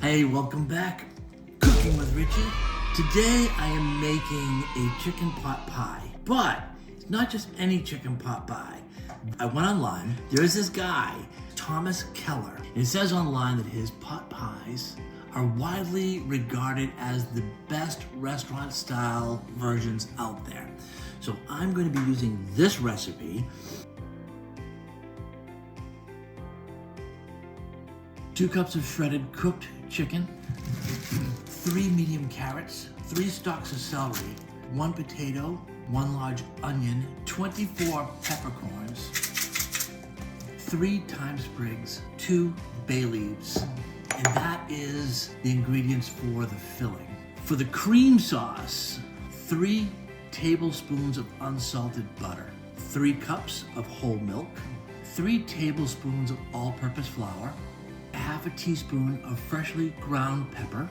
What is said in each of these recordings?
Hey, welcome back. Cooking with Richie. Today I am making a chicken pot pie, but it's not just any chicken pot pie. I went online. There's this guy, Thomas Keller. And it says online that his pot pies are widely regarded as the best restaurant style versions out there. So I'm going to be using this recipe. 2 cups of shredded cooked chicken, 3 medium carrots, 3 stalks of celery, 1 potato, 1 large onion, 24 peppercorns, 3 thyme sprigs, 2 bay leaves, and that is the ingredients for the filling. For the cream sauce, 3 tablespoons of unsalted butter, 3 cups of whole milk, 3 tablespoons of all-purpose flour, half a teaspoon of freshly ground pepper,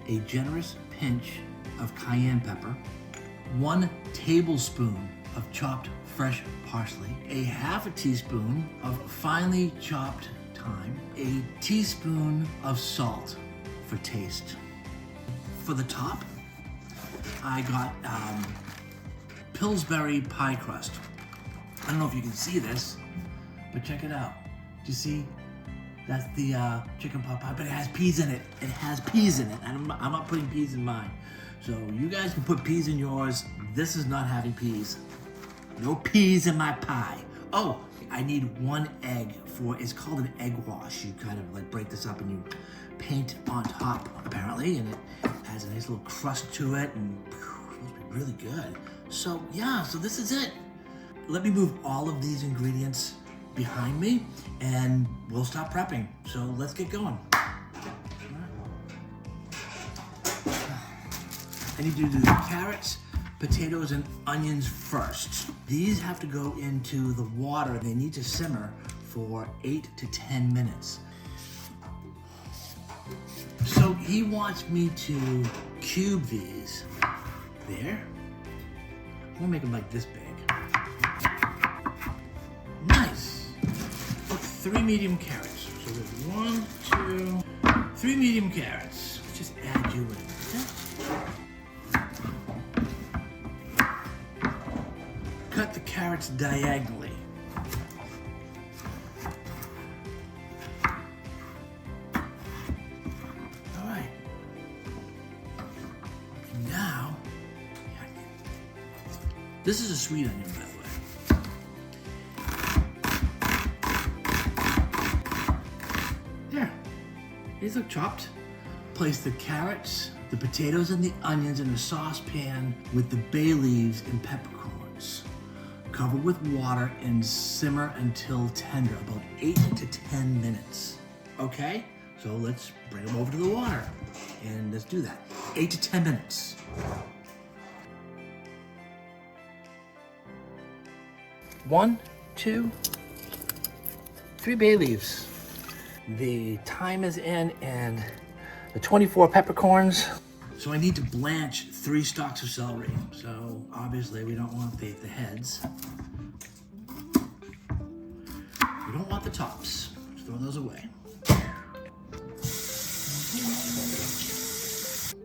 a generous pinch of cayenne pepper, 1 tablespoon of chopped fresh parsley, a half a teaspoon of finely chopped thyme, a teaspoon of salt for taste. For the top, I got Pillsbury pie crust. I don't know if you can see this, but check it out. Do you see? That's the chicken pot pie, but it has peas in it. It has peas in it, and I'm not putting peas in mine. So you guys can put peas in yours. This is not having peas. No peas in my pie. Oh, I need 1 egg for, it's called an egg wash. You kind of like break this up and you paint on top, apparently, and it has a nice little crust to it, and it's supposed to be really good. So yeah, so this is it. Let me move all of these ingredients behind me and we'll stop prepping. So let's get going. I need to do the carrots, potatoes, and onions first. These have to go into the water. They need to simmer for 8 to 10 minutes. So he wants me to cube these. There. I'm gonna make them like this big. Nice. 3 medium carrots. So there's 1, 2, 3 medium carrots. Let's just add you in. Okay? Cut the carrots diagonally. All right. And now, this is a sweet onion, by the way. There. These look chopped. Place the carrots, the potatoes, and the onions in a saucepan with the bay leaves and peppercorns. Cover with water and simmer until tender, about 8 to 10 minutes. Okay, so let's bring them over to the water and let's do that. 8 to 10 minutes. One, 2, 3 bay leaves. The thyme is in and the 24 peppercorns. So I need to blanch 3 stalks of celery. So obviously we don't want the heads. We don't want the tops. Just throw those away.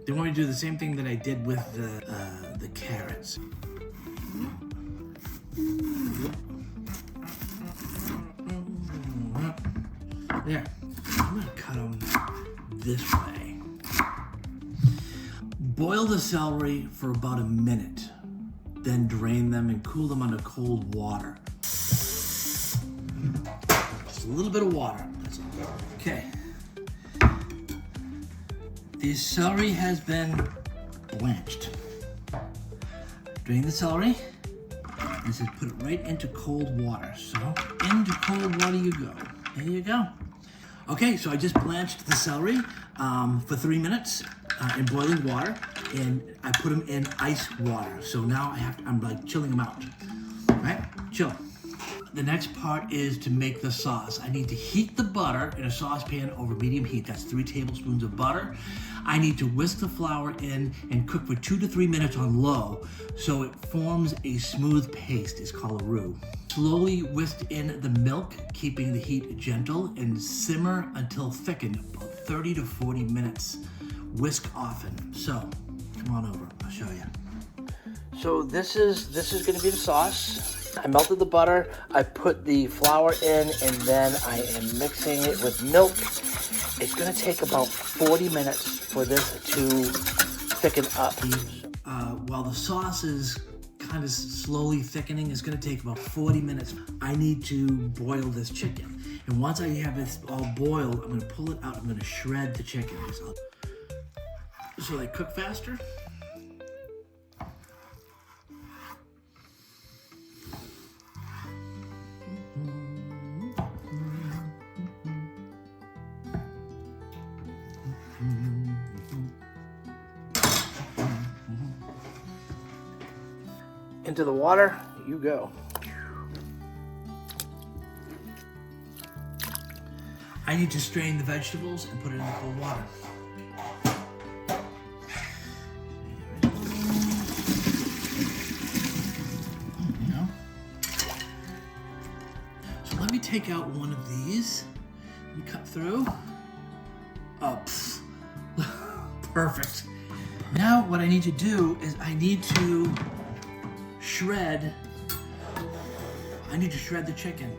They want me to do the same thing that I did with the carrots. There. I'm gonna cut them this way. Boil the celery for about a minute, then drain them and cool them under cold water. Just a little bit of water, that's all. Okay. The celery has been blanched. Drain the celery, and it says put it right into cold water. So, into cold water you go. There you go. Okay, so I just blanched the celery for 3 minutes in boiling water, and I put them in ice water. So now I'm like chilling them out. All right, chill. The next part is to make the sauce. I need to heat the butter in a saucepan over medium heat. That's 3 tablespoons of butter. I need to whisk the flour in and cook for 2 to 3 minutes on low so it forms a smooth paste. It's called a roux. Slowly whisk in the milk, keeping the heat gentle, and simmer until thickened, about 30 to 40 minutes. Whisk often. So, come on over, I'll show you. So this is gonna be the sauce. I melted the butter, I put the flour in, and then I am mixing it with milk. It's gonna take about 40 minutes for this to thicken up. While the sauce is kind of slowly thickening, it's gonna take about 40 minutes. I need to boil this chicken. And once I have it all boiled, I'm gonna pull it out, I'm gonna shred the chicken. So they cook faster. Into the water you go. I need to strain the vegetables and put it in the cold water. So let me take out one of these. Let me cut through. Oh, perfect. Now what I need to do is I need to shred the chicken.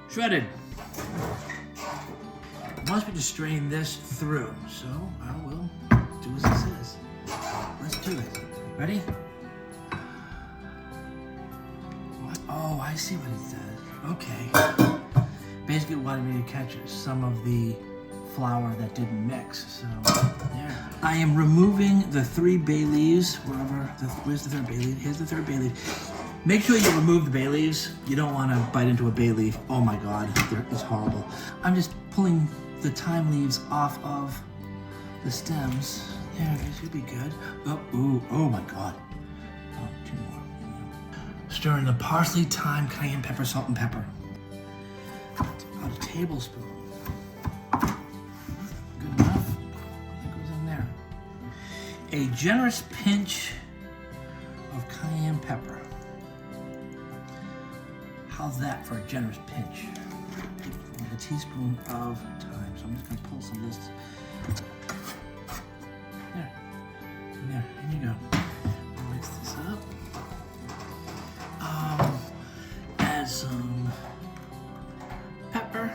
Shredded. It wants me to strain this through, so I will do as it says. Let's do it. Ready? What? Oh, I see what it says. Okay. Basically wanted me to catch some of the flour that didn't mix, so there. I am removing the 3 bay leaves, where's the 3rd bay leaf? Here's the 3rd bay leaf. Make sure you remove the bay leaves. You don't want to bite into a bay leaf. Oh my God, it's horrible. I'm just pulling the thyme leaves off of the stems. There, it should be good. Oh, ooh, oh my God. Oh, 2 more. Stir in the parsley, thyme, cayenne pepper, salt, and pepper. About a tablespoon. Good enough. That goes in there. A generous pinch of cayenne pepper. How's that for a generous pinch? And a teaspoon of thyme. So I'm just gonna pull some of this. There. And there. There you go. I'll mix this up. Add some pepper.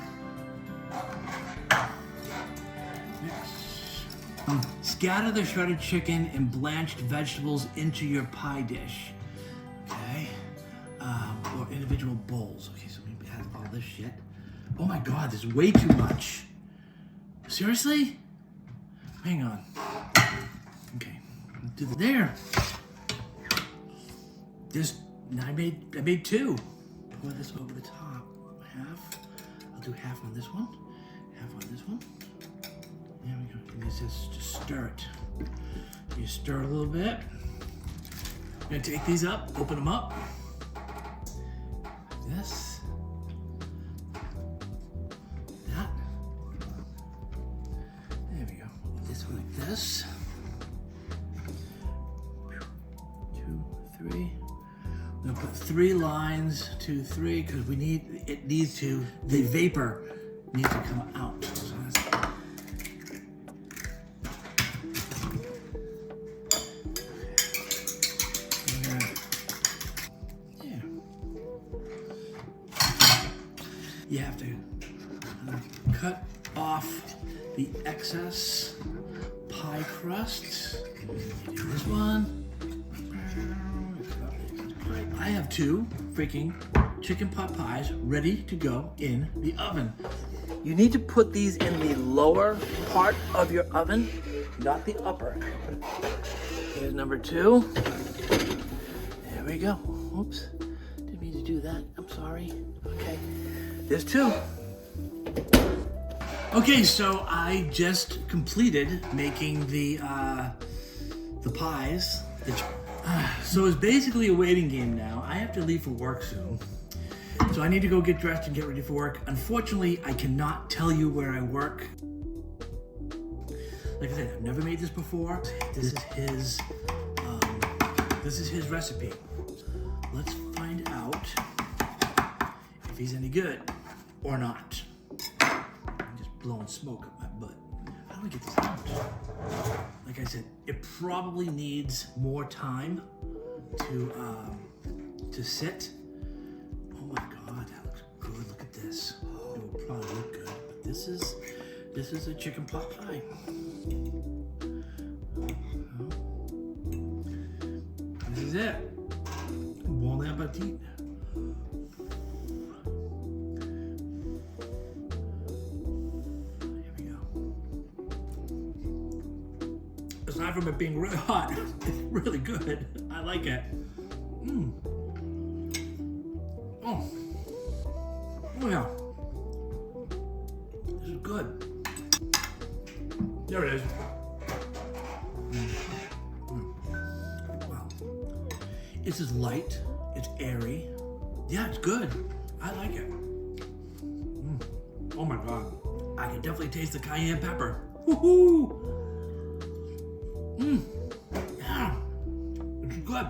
Mix. Scatter the shredded chicken and blanched vegetables into your pie dish. Okay. Or individual bowls. Okay, so we have all this shit. Oh my God, there's way too much. Seriously? Hang on. Okay, let's do there. I made 2. Pour this over the top. Half. I'll do half on this one. Half on this one. There we go. And this is just stir it. You stir it a little bit. I'm gonna take these up, open them up. This, that, there we go. This one like this. 2, 3. I'm gonna put 3 lines, 2, 3, because the vapor needs to come out. So you have to cut off the excess pie crust. Do this one. I have 2 freaking chicken pot pies ready to go in the oven. You need to put these in the lower part of your oven, not the upper. Here's number 2. There we go. Oops, didn't mean to do that. I'm sorry. Okay. There's 2. Okay, so I just completed making the pies. So it's basically a waiting game now. I have to leave for work soon. So I need to go get dressed and get ready for work. Unfortunately, I cannot tell you where I work. Like I said, I've never made this before. This is his recipe. Let's find out if he's any good or not. I'm just blowing smoke up my butt. How do we get this out? Like I said, it probably needs more time to sit. Oh my God, that looks good. Look at this. It will probably look good, but this is a chicken pot pie. This is it. Bon appetit. Here we go. Aside from it being really hot, it's really good. I like it. Oh. Oh yeah. This is good. There it is. Wow. This is light. It's airy. Yeah, it's good. I like it. Oh my God. I can definitely taste the cayenne pepper. Woohoo! Yeah. It's good.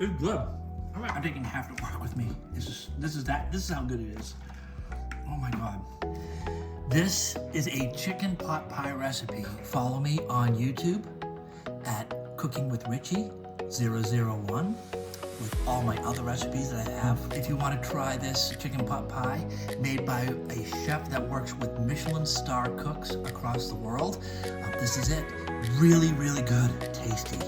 It's good. All right, I'm taking half to work with me. This is how good it is. Oh my God. This is a chicken pot pie recipe. Follow me on YouTube at Cooking with Richie 001 with all my other recipes that I have. If you want to try this chicken pot pie made by a chef that works with Michelin star cooks across the world, this is it. Really, really good, tasty.